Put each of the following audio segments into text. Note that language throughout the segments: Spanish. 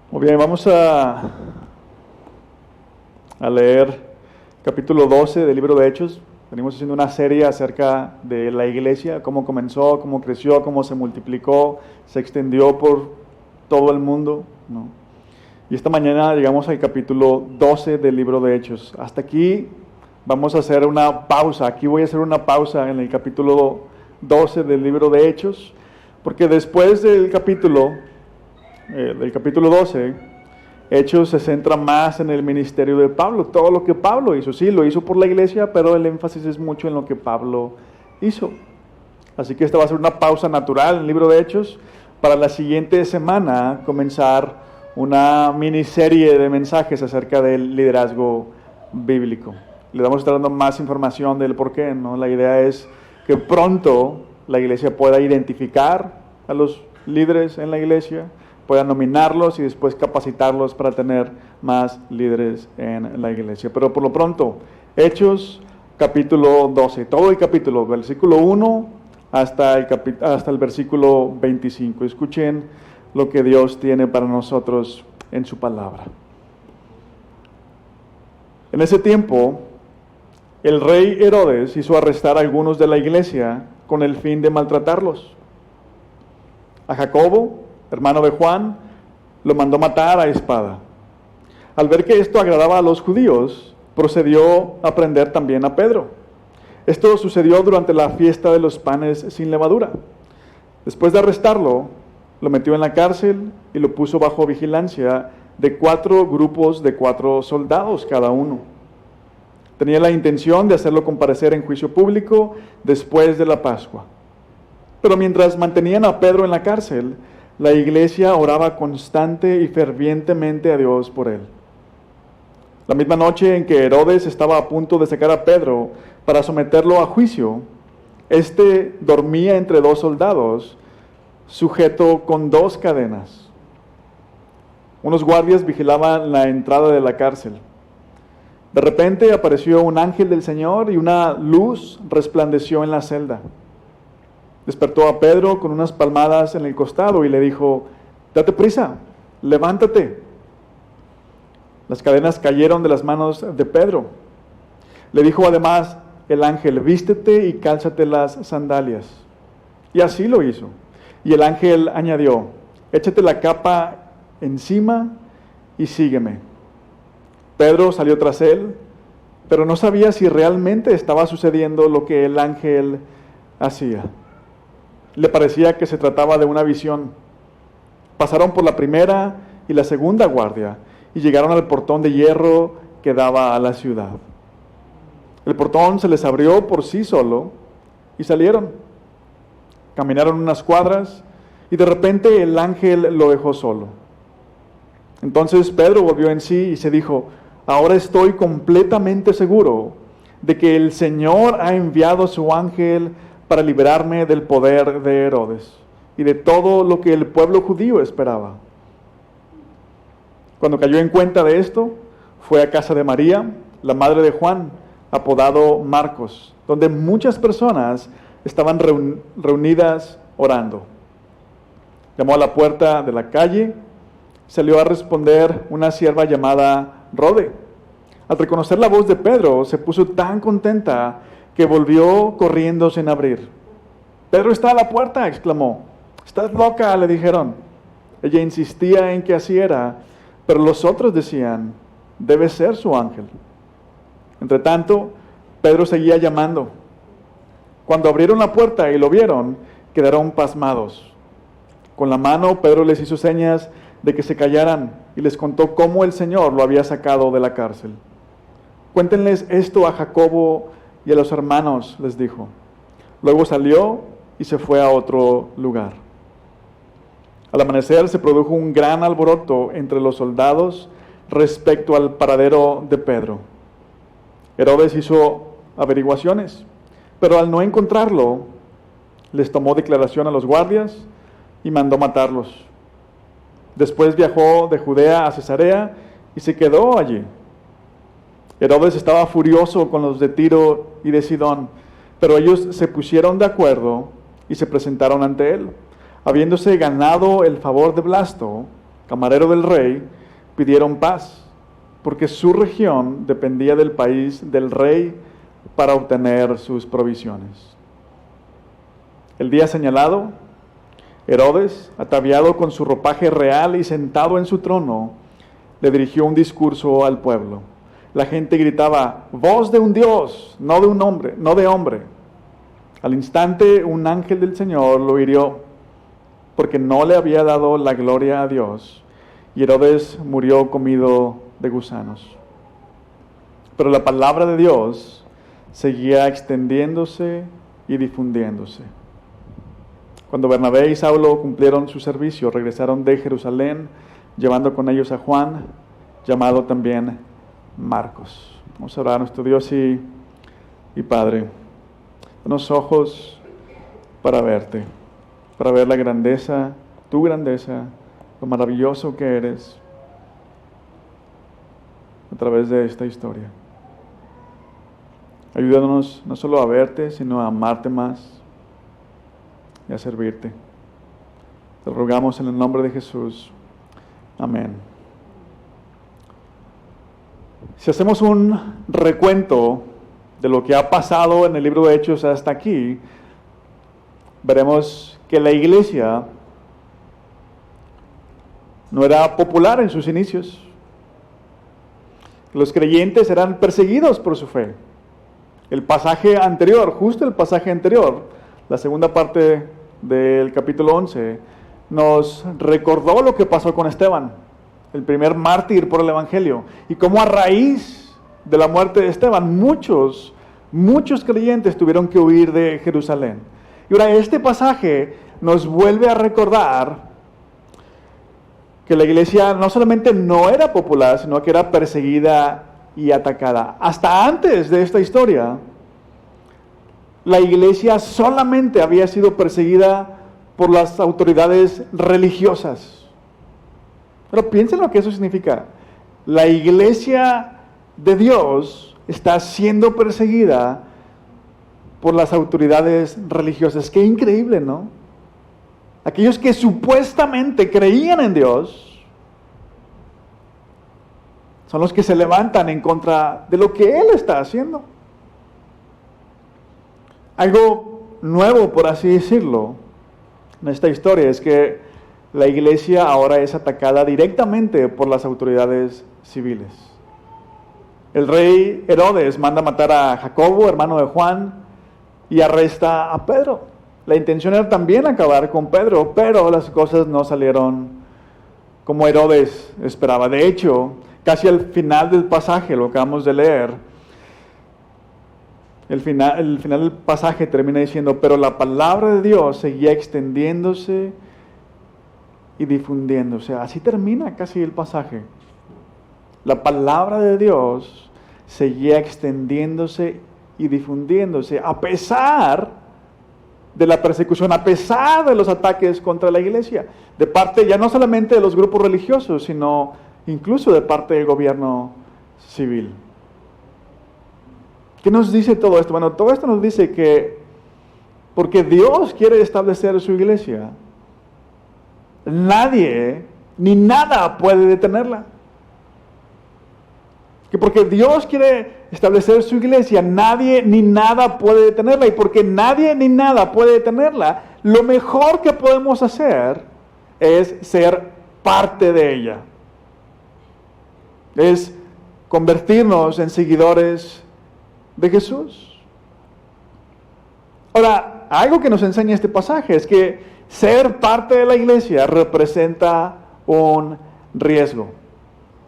Muy bien, vamos a leer capítulo 12 del libro de Hechos. Venimos haciendo una serie acerca de la iglesia, cómo comenzó, cómo creció, cómo se multiplicó, se extendió por todo el mundo, ¿no? Y esta mañana llegamos al capítulo 12 del libro de Hechos. Hasta aquí vamos a hacer una pausa. Aquí voy a hacer una pausa en el capítulo 12 del libro de Hechos, porque después del capítulo 12, Hechos se centra más en el ministerio de Pablo, todo lo que Pablo hizo. Sí, lo hizo por la iglesia, pero el énfasis es mucho en lo que Pablo hizo. Así que esta va a ser una pausa natural en el libro de Hechos, para la siguiente semana comenzar una miniserie de mensajes acerca del liderazgo bíblico. Le vamos a estar dando más información del por qué, ¿no? La idea es que pronto la iglesia pueda identificar a los líderes en la iglesia, pueda nominarlos y después capacitarlos para tener más líderes en la iglesia. Pero por lo pronto, Hechos capítulo 12, todo el capítulo, versículo 1 hasta el versículo 25. Escuchen lo que Dios tiene para nosotros en su palabra. En ese tiempo, el rey Herodes hizo arrestar a algunos de la iglesia con el fin de maltratarlos. A Jacobo, hermano de Juan, lo mandó matar a espada. Al ver que esto agradaba a los judíos, procedió a prender también a Pedro. Esto sucedió durante la fiesta de los panes sin levadura. Después de arrestarlo, lo metió en la cárcel y lo puso bajo vigilancia de 4 grupos de 4 soldados cada uno. Tenía la intención de hacerlo comparecer en juicio público después de la Pascua. Pero mientras mantenían a Pedro en la cárcel, la iglesia oraba constante y fervientemente a Dios por él. La misma noche en que Herodes estaba a punto de sacar a Pedro para someterlo a juicio, este dormía entre 2 soldados, sujeto con 2 cadenas. Unos guardias vigilaban la entrada de la cárcel. De repente apareció un ángel del Señor y una luz resplandeció en la celda. Despertó a Pedro con unas palmadas en el costado y le dijo: «Date prisa, levántate». Las cadenas cayeron de las manos de Pedro. Le dijo además el ángel: «Vístete y cálzate las sandalias». Y así lo hizo. Y el ángel añadió: «Échate la capa encima y sígueme». Pedro salió tras él, pero no sabía si realmente estaba sucediendo lo que el ángel hacía. Le parecía que se trataba de una visión. Pasaron por la primera y la segunda guardia y llegaron al portón de hierro que daba a la ciudad. El portón se les abrió por sí solo y salieron. Caminaron unas cuadras y de repente el ángel lo dejó solo. Entonces Pedro volvió en sí y se dijo: «Ahora estoy completamente seguro de que el Señor ha enviado a su ángel para liberarme del poder de Herodes y de todo lo que el pueblo judío esperaba». Cuando cayó en cuenta de esto, fue a casa de María, la madre de Juan, apodado Marcos, donde muchas personas estaban reunidas orando. Llamó a la puerta de la calle, salió a responder una sierva llamada Rode. Al reconocer la voz de Pedro, se puso tan contenta que volvió corriendo sin abrir. «Pedro está a la puerta», exclamó. «¿Estás loca?», le dijeron. Ella insistía en que así era, pero los otros decían: «Debe ser su ángel». Entre tanto, Pedro seguía llamando. Cuando abrieron la puerta y lo vieron, quedaron pasmados. Con la mano, Pedro les hizo señas de que se callaran y les contó cómo el Señor lo había sacado de la cárcel. «Cuéntenles esto a Jacobo y a los hermanos», les dijo. Luego salió y se fue a otro lugar. Al amanecer se produjo un gran alboroto entre los soldados respecto al paradero de Pedro. Herodes hizo averiguaciones, pero al no encontrarlo, les tomó declaración a los guardias y mandó matarlos. Después viajó de Judea a Cesarea y se quedó allí. Herodes estaba furioso con los de Tiro y de Sidón, pero ellos se pusieron de acuerdo y se presentaron ante él. Habiéndose ganado el favor de Blasto, camarero del rey, pidieron paz, porque su región dependía del país del rey para obtener sus provisiones. El día señalado, Herodes, ataviado con su ropaje real y sentado en su trono, le dirigió un discurso al pueblo. La gente gritaba: voz de un Dios, no de un hombre, no de hombre. Al instante, un ángel del Señor lo hirió, porque no le había dado la gloria a Dios, y Herodes murió comido de gusanos. Pero la palabra de Dios seguía extendiéndose y difundiéndose. Cuando Bernabé y Saulo cumplieron su servicio, regresaron de Jerusalén, llevando con ellos a Juan, llamado también Marcos. Vamos a orar a nuestro Dios y Padre. Danos ojos para verte, para ver la grandeza, tu grandeza, lo maravilloso que eres a través de esta historia. Ayúdanos no solo a verte, sino a amarte más y a servirte. Te rogamos en el nombre de Jesús. Amén. Si hacemos un recuento de lo que ha pasado en el libro de Hechos hasta aquí, veremos que la iglesia no era popular en sus inicios. Los creyentes eran perseguidos por su fe. El pasaje anterior, justo el pasaje anterior, la segunda parte del capítulo 11, nos recordó lo que pasó con Esteban, el primer mártir por el Evangelio, y cómo a raíz de la muerte de Esteban, muchos creyentes tuvieron que huir de Jerusalén. Y ahora este pasaje nos vuelve a recordar que la iglesia no solamente no era popular, sino que era perseguida y atacada. Hasta antes de esta historia, la iglesia solamente había sido perseguida por las autoridades religiosas. Pero piensen lo que eso significa. La iglesia de Dios está siendo perseguida por las autoridades religiosas. Qué increíble, ¿no? Aquellos que supuestamente creían en Dios son los que se levantan en contra de lo que Él está haciendo. Algo nuevo, por así decirlo, en esta historia es que la iglesia ahora es atacada directamente por las autoridades civiles. El rey Herodes manda matar a Jacobo, hermano de Juan, y arresta a Pedro. La intención era también acabar con Pedro, pero las cosas no salieron como Herodes esperaba. De hecho, casi al final del pasaje, lo acabamos de leer, el final del pasaje termina diciendo: pero la palabra de Dios seguía extendiéndose y difundiéndose. Así termina casi el pasaje. La palabra de Dios seguía extendiéndose y difundiéndose a pesar de la persecución, a pesar de los ataques contra la iglesia, de parte ya no solamente de los grupos religiosos, sino incluso de parte del gobierno civil. ¿Qué nos dice todo esto? Bueno, todo esto nos dice que porque Dios quiere establecer su iglesia, nadie ni nada puede detenerla. Que porque Dios quiere establecer su iglesia, nadie ni nada puede detenerla. Y porque nadie ni nada puede detenerla, lo mejor que podemos hacer es ser parte de ella. Es convertirnos en seguidores de Jesús. Ahora, algo que nos enseña este pasaje es que ser parte de la iglesia representa un riesgo.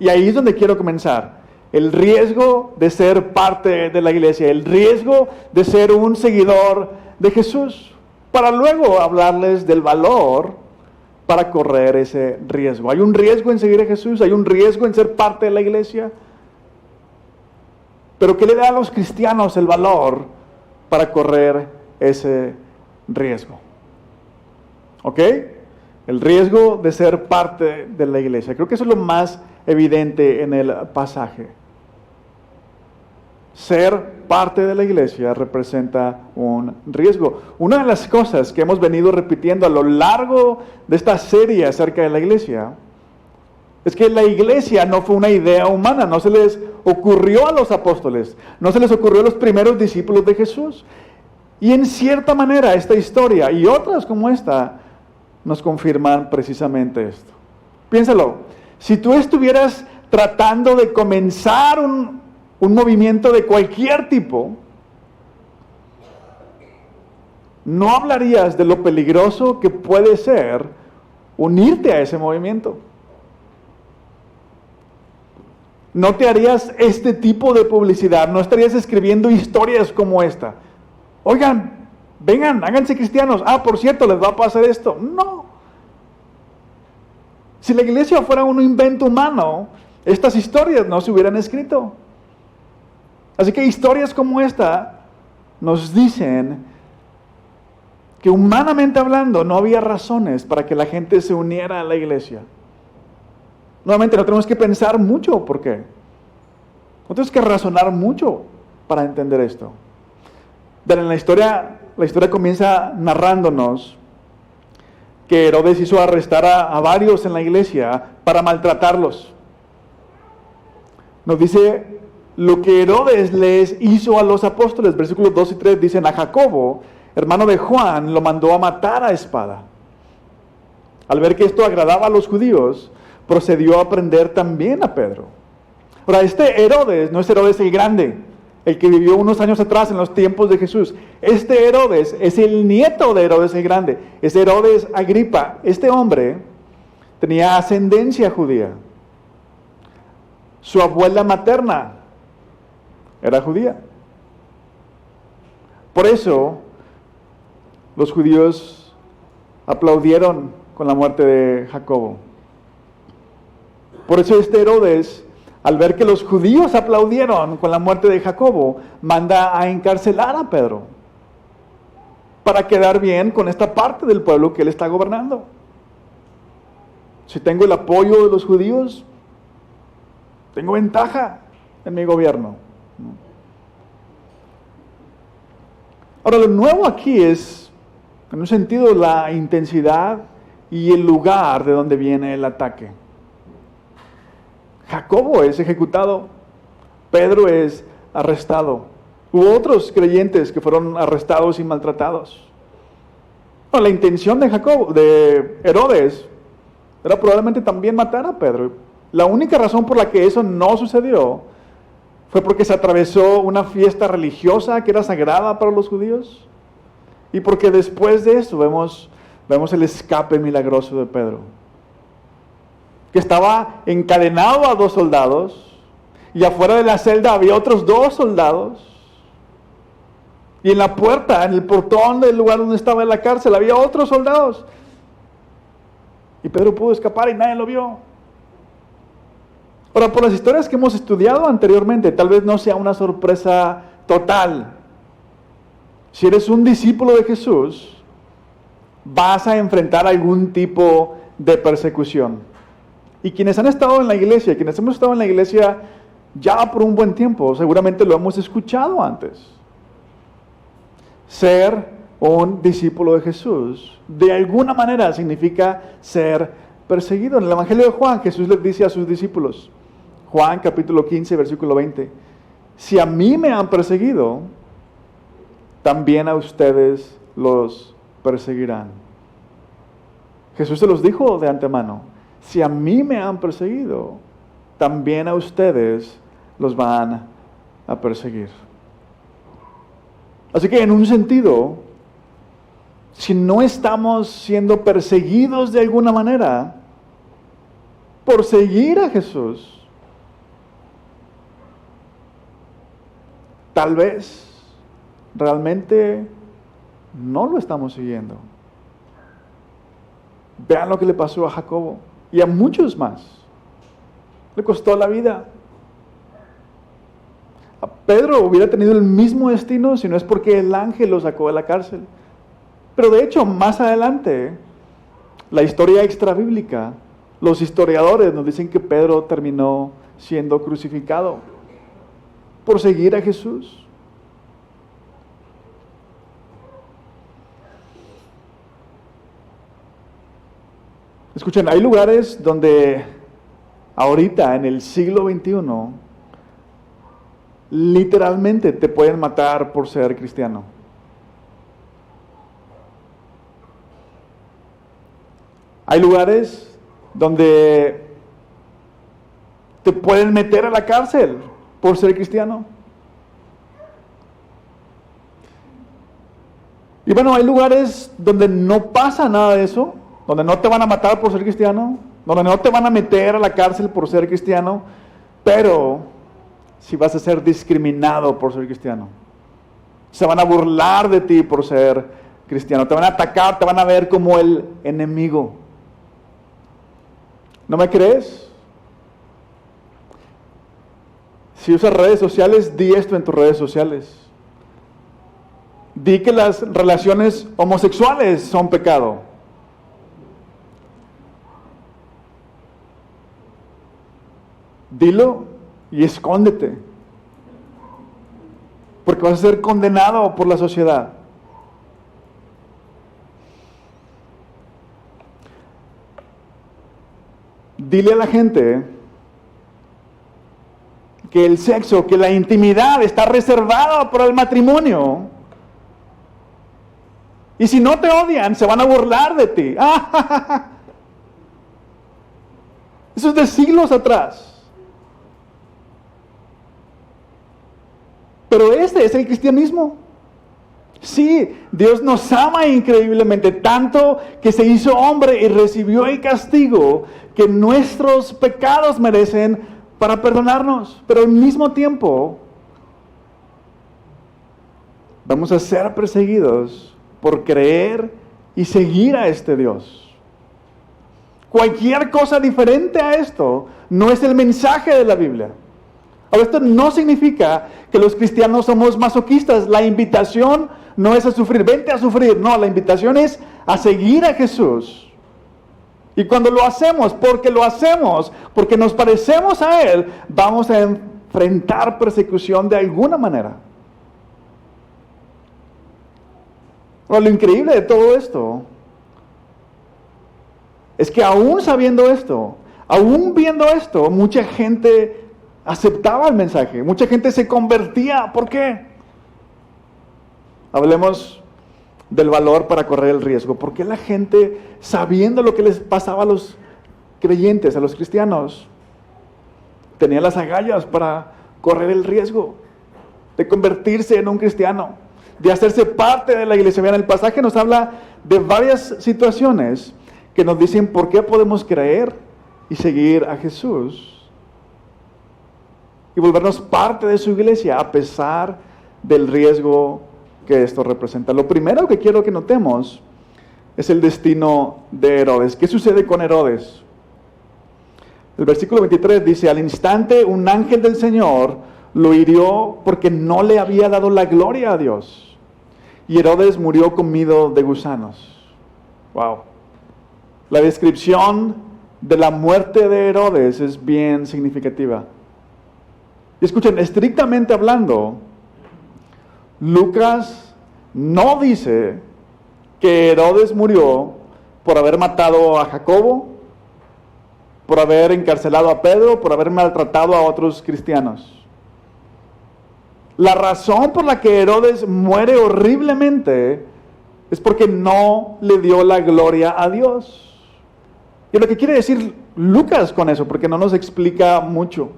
Y ahí es donde quiero comenzar. El riesgo de ser parte de la iglesia, el riesgo de ser un seguidor de Jesús, para luego hablarles del valor para correr ese riesgo. Hay un riesgo en seguir a Jesús, hay un riesgo en ser parte de la iglesia, pero ¿qué le da a los cristianos el valor para correr ese riesgo? ¿Ok? El riesgo de ser parte de la iglesia. Creo que eso es lo más evidente en el pasaje. Ser parte de la iglesia representa un riesgo. Una de las cosas que hemos venido repitiendo a lo largo de esta serie acerca de la iglesia Es que la iglesia no fue una idea humana, no se les ocurrió a los apóstoles, no se les ocurrió a los primeros discípulos de Jesús. Y en cierta manera esta historia y otras como esta nos confirman precisamente esto. Piénsalo, si tú estuvieras tratando de comenzar un movimiento de cualquier tipo, no hablarías de lo peligroso que puede ser unirte a ese movimiento. No te harías este tipo de publicidad, no estarías escribiendo historias como esta. Oigan, vengan, háganse cristianos. Ah, por cierto, les va a pasar esto. No. Si la iglesia fuera un invento humano, estas historias no se hubieran escrito. Así que historias como esta nos dicen que humanamente hablando no había razones para que la gente se uniera a la iglesia. Nuevamente no tenemos que pensar mucho, ¿por qué? No tenemos que razonar mucho para entender esto. Pero en la historia comienza narrándonos que Herodes hizo arrestar a varios en la iglesia para maltratarlos. Nos dice lo que Herodes les hizo a los apóstoles. Versículos 2 y 3 dicen: a Jacobo, hermano de Juan, lo mandó a matar a espada. Al ver que esto agradaba a los judíos, procedió a prender también a Pedro. Ahora, este Herodes no es Herodes el Grande, el que vivió unos años atrás en los tiempos de Jesús. Este Herodes es el nieto de Herodes el Grande, es Herodes Agripa. Este hombre tenía ascendencia judía. Su abuela materna era judía. Por eso, los judíos aplaudieron con la muerte de Jacobo. Por eso este Herodes, al ver que los judíos aplaudieron con la muerte de Jacobo, manda a encarcelar a Pedro para quedar bien con esta parte del pueblo que él está gobernando. Si tengo el apoyo de los judíos, tengo ventaja en mi gobierno. Ahora, lo nuevo aquí es, en un sentido, la intensidad y el lugar de donde viene el ataque. Jacobo es ejecutado, Pedro es arrestado. Hubo otros creyentes que fueron arrestados y maltratados. Bueno, la intención de Herodes era probablemente también matar a Pedro. La única razón por la que eso no sucedió fue porque se atravesó una fiesta religiosa que era sagrada para los judíos, y porque después de eso vemos el escape milagroso de Pedro, que estaba encadenado a 2 soldados, y afuera de la celda había otros 2 soldados, y en la puerta, en el portón del lugar donde estaba la cárcel, había otros soldados, y Pedro pudo escapar y nadie lo vio. Ahora, por las historias que hemos estudiado anteriormente, tal vez no sea una sorpresa total. Si eres un discípulo de Jesús, vas a enfrentar algún tipo de persecución. Y quienes han estado en la iglesia, quienes hemos estado en la iglesia ya por un buen tiempo, seguramente lo hemos escuchado antes. Ser un discípulo de Jesús, de alguna manera, significa ser perseguido. En el Evangelio de Juan, Jesús les dice a sus discípulos, Juan capítulo 15, versículo 20, si a mí me han perseguido, también a ustedes los perseguirán. Jesús se los dijo de antemano, si a mí me han perseguido, también a ustedes los van a perseguir. Así que en un sentido, si no estamos siendo perseguidos de alguna manera por seguir a Jesús, tal vez realmente no lo estamos siguiendo. Vean lo que le pasó a Jacobo y a muchos más. Le costó la vida. A Pedro hubiera tenido el mismo destino si no es porque el ángel lo sacó de la cárcel. Pero de hecho, más adelante, la historia extrabíblica, los historiadores nos dicen que Pedro terminó siendo crucificado por seguir a Jesús. Escuchen, hay lugares donde ahorita en el siglo XXI, literalmente te pueden matar por ser cristiano. Hay lugares donde te pueden meter a la cárcel por ser cristiano. Y bueno, hay lugares donde no pasa nada de eso, donde no te van a matar por ser cristiano, donde no te van a meter a la cárcel por ser cristiano, pero si vas a ser discriminado por ser cristiano. Se van a burlar de ti por ser cristiano, te van a atacar, te van a ver como el enemigo. ¿No me crees? Si usas redes sociales, di esto en tus redes sociales. Di que las relaciones homosexuales son pecado. Dilo y escóndete. Porque vas a ser condenado por la sociedad. Dile a la gente que el sexo, que la intimidad está reservada para el matrimonio. Y si no te odian, se van a burlar de ti. Eso es de siglos atrás. Pero este es el cristianismo. Sí, Dios nos ama increíblemente, tanto que se hizo hombre y recibió el castigo que nuestros pecados merecen para perdonarnos. Pero al mismo tiempo, vamos a ser perseguidos por creer y seguir a este Dios. Cualquier cosa diferente a esto no es el mensaje de la Biblia. Ahora, esto no significa que los cristianos somos masoquistas. La invitación no es a sufrir, vente a sufrir. No, la invitación es a seguir a Jesús. Y cuando lo hacemos, porque nos parecemos a Él, vamos a enfrentar persecución de alguna manera. Ahora, lo increíble de todo esto es que aún sabiendo esto, aún viendo esto, mucha gente aceptaba el mensaje, mucha gente se convertía. ¿Por qué? Hablemos del valor para correr el riesgo. ¿Por qué la gente, sabiendo lo que les pasaba a los creyentes, a los cristianos, tenía las agallas para correr el riesgo de convertirse en un cristiano, de hacerse parte de la iglesia? Vean, el pasaje nos habla de varias situaciones que nos dicen por qué podemos creer y seguir a Jesús y volvernos parte de su iglesia a pesar del riesgo que esto representa. Lo primero que quiero que notemos es el destino de Herodes. ¿Qué sucede con Herodes? El versículo 23 dice: al instante un ángel del Señor lo hirió porque no le había dado la gloria a Dios. Y Herodes murió comido de gusanos. Wow. La descripción de la muerte de Herodes es bien significativa. Y escuchen, estrictamente hablando, Lucas no dice que Herodes murió por haber matado a Jacobo, por haber encarcelado a Pedro, por haber maltratado a otros cristianos. La razón por la que Herodes muere horriblemente es porque no le dio la gloria a Dios. Y lo que quiere decir Lucas con eso, porque no nos explica mucho.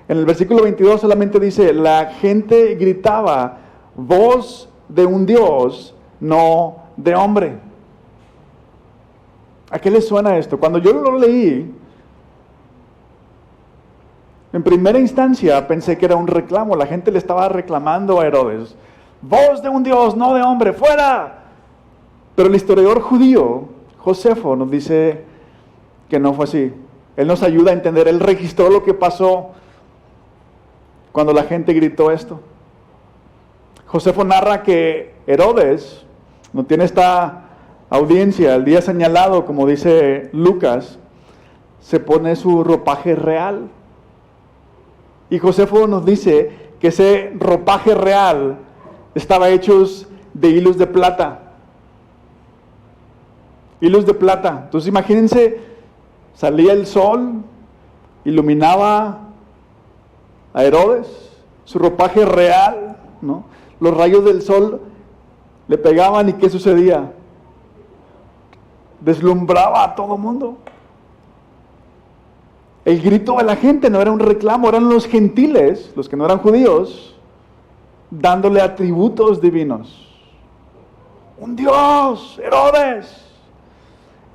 En el versículo 22 solamente dice: la gente gritaba, voz de un Dios, no de hombre. ¿A qué le suena esto? Cuando yo lo leí, en primera instancia pensé que era un reclamo. La gente le estaba reclamando a Herodes: voz de un Dios, no de hombre, fuera. Pero el historiador judío, Josefo, nos dice que no fue así. Él nos ayuda a entender, él registró lo que pasó cuando la gente gritó esto. Josefo narra que Herodes no tiene esta audiencia el día señalado, como dice Lucas, se pone su ropaje real. Y Josefo nos dice que ese ropaje real estaba hecho de hilos de plata. Hilos de plata. Entonces imagínense, salía el sol, iluminaba a Herodes, su ropaje real, ¿no? Los rayos del sol le pegaban y ¿qué sucedía? Deslumbraba a todo mundo. El grito de la gente no era un reclamo, eran los gentiles, los que no eran judíos, dándole atributos divinos. ¡Un Dios! ¡Herodes!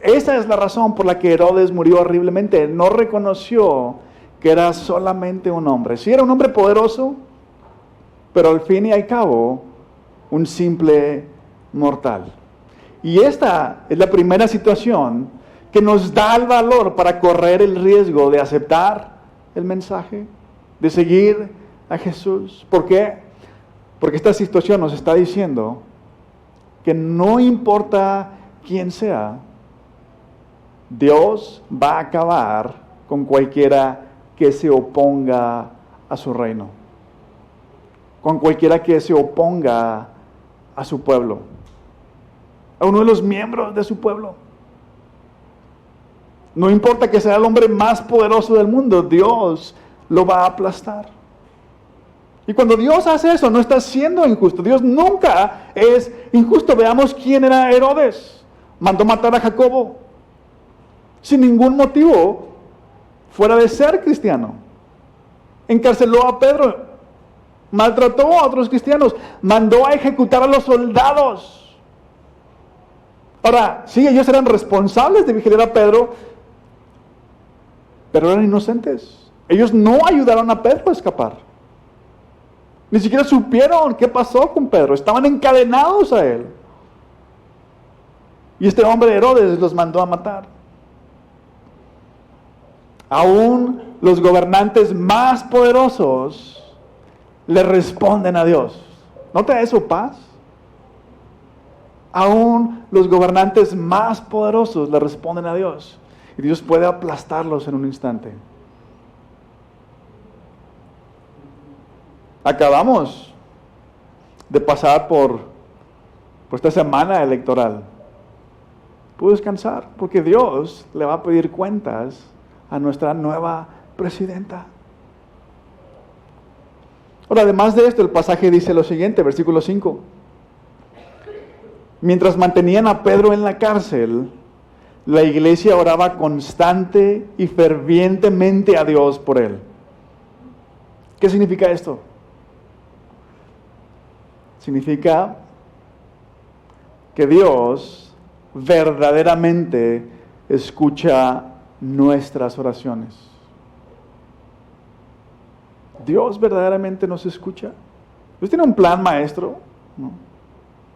Esa es la razón por la que Herodes murió horriblemente. No reconoció que era solamente un hombre. Sí era un hombre poderoso, pero al fin y al cabo, un simple mortal. Y esta es la primera situación que nos da el valor para correr el riesgo de aceptar el mensaje, de seguir a Jesús. ¿Por qué? Porque esta situación nos está diciendo que no importa quién sea, Dios va a acabar con cualquiera que se oponga a su reino, con cualquiera que se oponga a su pueblo, a uno de los miembros de su pueblo. No importa que sea el hombre más poderoso del mundo, Dios lo va a aplastar. Y cuando Dios hace eso, no está siendo injusto. Dios nunca es injusto. Veamos quién era Herodes. Mandó matar a Jacobo sin ningún motivo fuera de ser cristiano. Encarceló a Pedro, maltrató a otros cristianos, mandó a ejecutar a los soldados. Ahora, sí, ellos eran responsables de vigilar a Pedro, pero eran inocentes. Ellos no ayudaron a Pedro a escapar. Ni siquiera supieron qué pasó con Pedro. Estaban encadenados a él. Y este hombre Herodes los mandó a matar. Aún los gobernantes más poderosos le responden a Dios. ¿No te da eso paz? Aún los gobernantes más poderosos le responden a Dios. Y Dios puede aplastarlos en un instante. Acabamos de pasar por esta semana electoral. Puedo descansar porque Dios le va a pedir cuentas a nuestra nueva presidenta. Ahora, además de esto, el pasaje dice lo siguiente, versículo 5. Mientras mantenían a Pedro en la cárcel, la iglesia oraba constante y fervientemente a Dios por él. ¿Qué significa esto? Significa que Dios verdaderamente escucha nuestras oraciones. Dios verdaderamente nos escucha. Dios tiene un plan maestro, ¿no?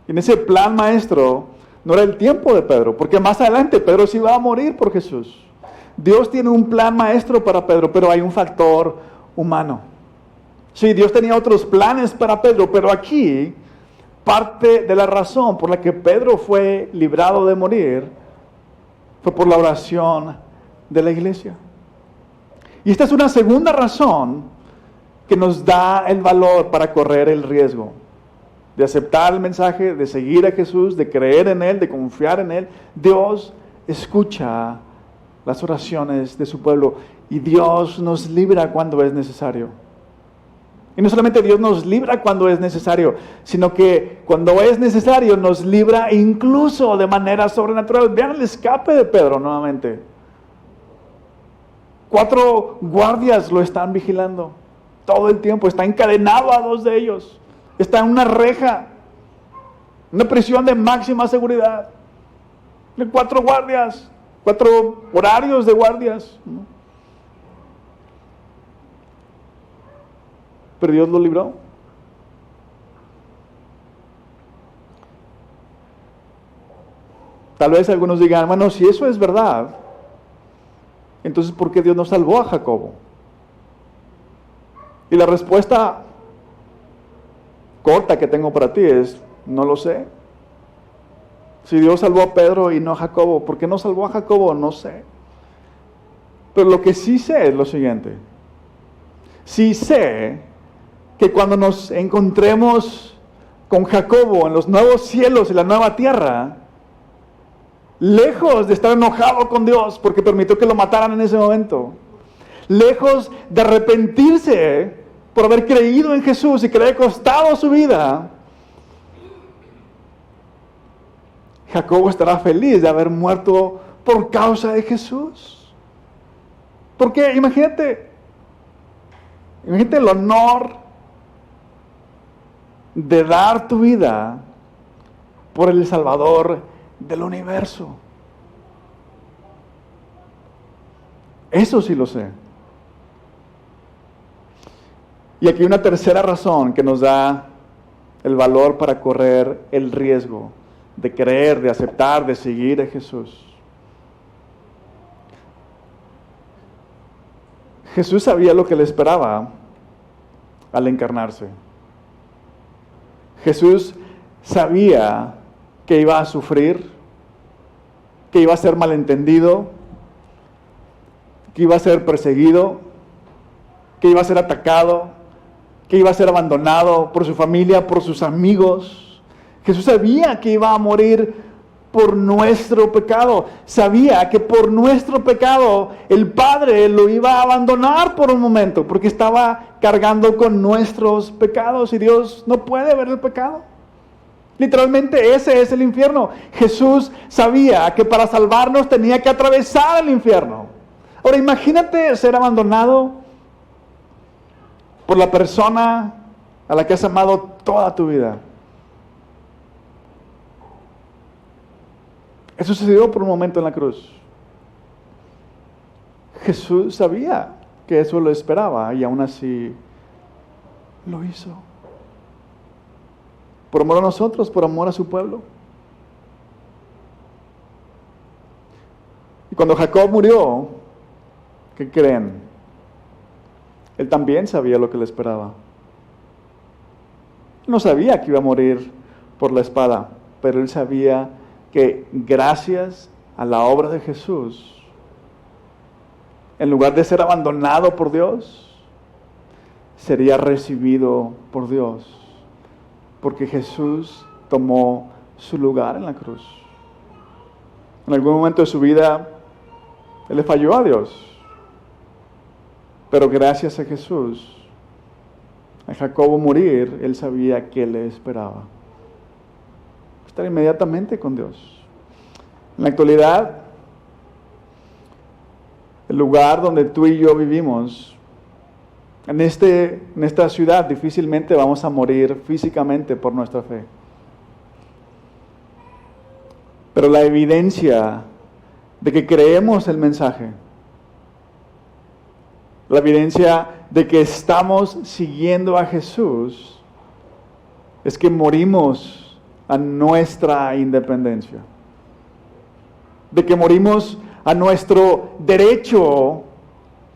Y en ese plan maestro no era el tiempo de Pedro, porque más adelante Pedro sí iba a morir por Jesús. Dios tiene un plan maestro para Pedro, pero hay un factor humano. Sí, Dios tenía otros planes para Pedro, pero aquí parte de la razón por la que Pedro fue librado de morir fue por la oración de la iglesia. Y esta es una segunda razón que nos da el valor para correr el riesgo de aceptar el mensaje, de seguir a Jesús, de creer en Él, de confiar en Él. Dios escucha las oraciones de su pueblo y Dios nos libra cuando es necesario. Y no solamente Dios nos libra cuando es necesario, sino que cuando es necesario nos libra incluso de manera sobrenatural. Vean el escape de Pedro nuevamente. 4 guardias lo están vigilando todo el tiempo. Está encadenado a 2 de ellos. Está en una reja, una prisión de máxima seguridad. 4 guardias, 4 horarios de guardias, ¿no? Pero Dios lo libró. Tal vez algunos digan, bueno, si eso es verdad, entonces ¿por qué Dios no salvó a Jacobo? Y la respuesta corta que tengo para ti es, no lo sé. Si Dios salvó a Pedro y no a Jacobo, ¿por qué no salvó a Jacobo? No sé. Pero lo que sí sé es lo siguiente. Sí sé que cuando nos encontremos con Jacobo en los nuevos cielos y la nueva tierra, lejos de estar enojado con Dios porque permitió que lo mataran en ese momento, lejos de arrepentirse por haber creído en Jesús y que le haya costado su vida, Jacobo estará feliz de haber muerto por causa de Jesús. Porque imagínate el honor de dar tu vida por el Salvador del universo. Eso sí lo sé. Y aquí una tercera razón que nos da el valor para correr el riesgo de creer, de aceptar, de seguir a Jesús. Jesús sabía lo que le esperaba al encarnarse. Jesús sabía que iba a sufrir, que iba a ser malentendido, que iba a ser perseguido, que iba a ser atacado, que iba a ser abandonado por su familia, por sus amigos. Jesús sabía que iba a morir por nuestro pecado. Sabía que por nuestro pecado el Padre lo iba a abandonar por un momento, porque estaba cargando con nuestros pecados y Dios no puede ver el pecado. Literalmente ese es el infierno. Jesús sabía que para salvarnos tenía que atravesar el infierno. Ahora imagínate ser abandonado por la persona a la que has amado toda tu vida. Eso sucedió por un momento en la cruz. Jesús sabía que eso lo esperaba y aún así lo hizo. Por amor a nosotros, por amor a su pueblo. Y cuando Jacob murió, ¿qué creen? Él también sabía lo que le esperaba. No sabía que iba a morir por la espada, pero él sabía que gracias a la obra de Jesús, en lugar de ser abandonado por Dios, sería recibido por Dios, porque Jesús tomó su lugar en la cruz. En algún momento de su vida, él le falló a Dios, pero gracias a Jesús, a Jacobo morir, él sabía que le esperaba. Estar inmediatamente con Dios. En la actualidad, el lugar donde tú y yo vivimos, en esta ciudad difícilmente vamos a morir físicamente por nuestra fe. Pero la evidencia de que creemos el mensaje, la evidencia de que estamos siguiendo a Jesús, es que morimos a nuestra independencia, de que morimos a nuestro derecho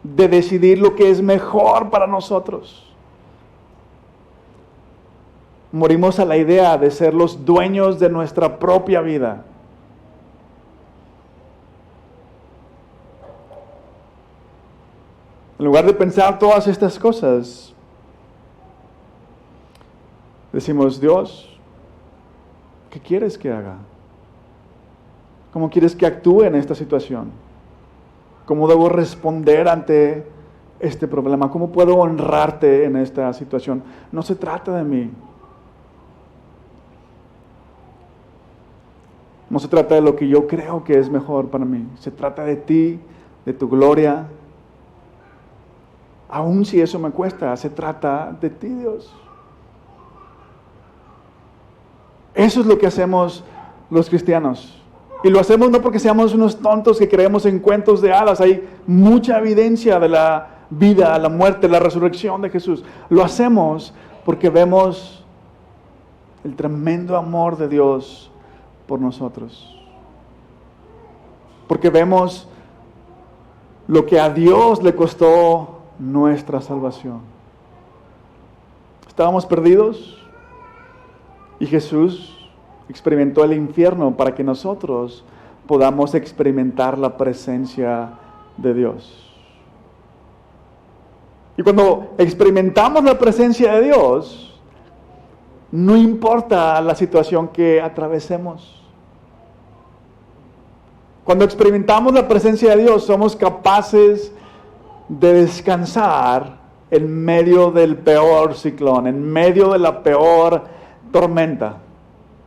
de decidir lo que es mejor para nosotros. Morimos a la idea de ser los dueños de nuestra propia vida. En lugar de pensar todas estas cosas, decimos: Dios, ¿qué quieres que haga? ¿Cómo quieres que actúe en esta situación? ¿Cómo debo responder ante este problema? ¿Cómo puedo honrarte en esta situación? No se trata de mí. No se trata de lo que yo creo que es mejor para mí. Se trata de ti, de tu gloria. Aun si eso me cuesta, se trata de ti, Dios. Eso es lo que hacemos los cristianos. Y lo hacemos no porque seamos unos tontos que creemos en cuentos de hadas. Hay mucha evidencia de la vida, la muerte, la resurrección de Jesús. Lo hacemos porque vemos el tremendo amor de Dios por nosotros. Porque vemos lo que a Dios le costó nuestra salvación. Estábamos perdidos y Jesús experimentó el infierno para que nosotros podamos experimentar la presencia de Dios. Y cuando experimentamos la presencia de Dios, no importa la situación que atravesemos. Cuando experimentamos la presencia de Dios, somos capaces de descansar en medio del peor ciclón, en medio de la peor tormenta.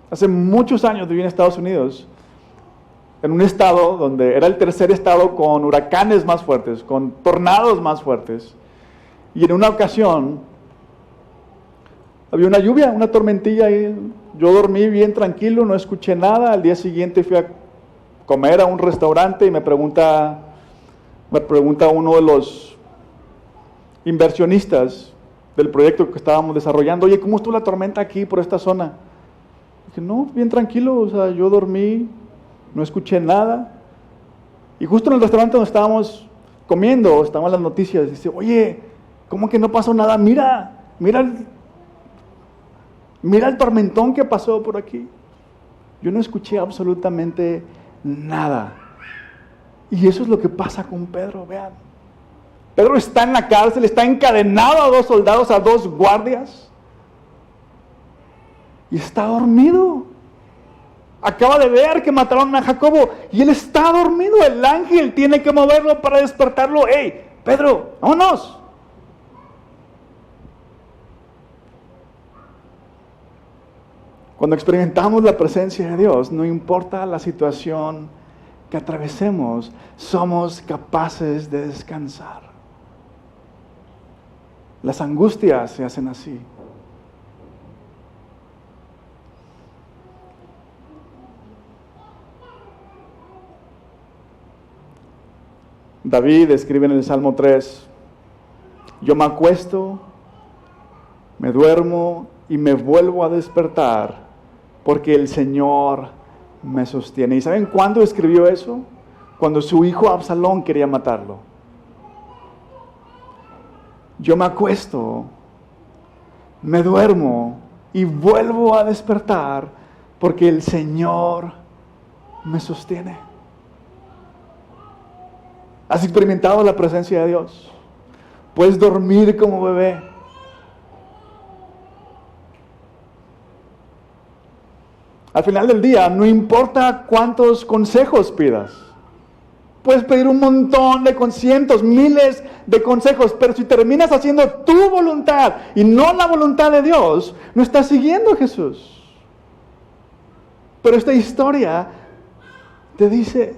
Hace muchos años viví en Estados Unidos, en un estado donde era el tercer estado con huracanes más fuertes, con tornados más fuertes. Y en una ocasión había una lluvia, una tormentilla y yo dormí bien tranquilo, no escuché nada. Al día siguiente fui a comer a un restaurante y me pregunta uno de los inversionistas del proyecto que estábamos desarrollando: oye, ¿cómo estuvo la tormenta aquí por esta zona? Dije, no, bien tranquilo, o sea, yo dormí, no escuché nada. Y justo en el restaurante donde estábamos comiendo, estaban las noticias, dice, oye, ¿cómo que no pasó nada? Mira el tormentón que pasó por aquí. Yo no escuché absolutamente nada. Y eso es lo que pasa con Pedro, vean. Pedro está en la cárcel, está encadenado a 2 soldados, a 2 guardias. Y está dormido. Acaba de ver que mataron a Jacobo y él está dormido. El ángel tiene que moverlo para despertarlo. ¡Hey, Pedro, vámonos! Cuando experimentamos la presencia de Dios, no importa la situación que atravesemos, somos capaces de descansar. Las angustias se hacen así. David escribe en el Salmo 3, yo me acuesto, me duermo y me vuelvo a despertar porque el Señor me sostiene. ¿Y saben cuándo escribió eso? Cuando su hijo Absalón quería matarlo. Yo me acuesto, me duermo y vuelvo a despertar porque el Señor me sostiene. ¿Has experimentado la presencia de Dios? Puedes dormir como bebé. Al final del día, no importa cuántos consejos pidas. Puedes pedir un montón de cientos, miles de consejos, pero si terminas haciendo tu voluntad y no la voluntad de Dios, no estás siguiendo a Jesús. Pero esta historia te dice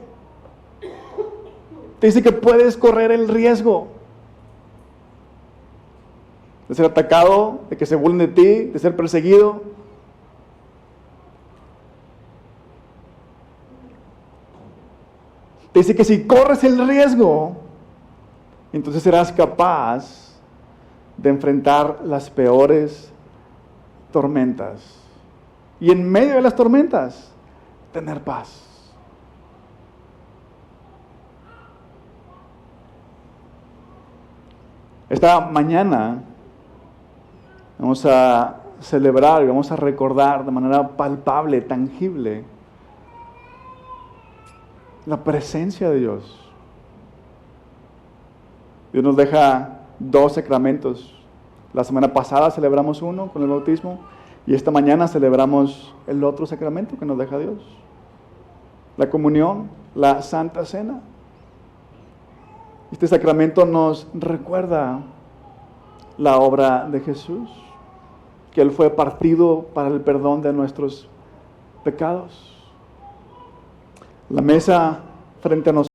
que puedes correr el riesgo de ser atacado, de que se burlen de ti, de ser perseguido. Te dice que si corres el riesgo, entonces serás capaz de enfrentar las peores tormentas. Y en medio de las tormentas, tener paz. Esta mañana vamos a celebrar, vamos a recordar de manera palpable, tangible, la presencia de Dios. Dios nos deja 2 sacramentos. La semana pasada celebramos uno con el bautismo y esta mañana celebramos el otro sacramento que nos deja Dios. La comunión, la Santa Cena. Este sacramento nos recuerda la obra de Jesús, que Él fue partido para el perdón de nuestros pecados. La mesa frente a nosotros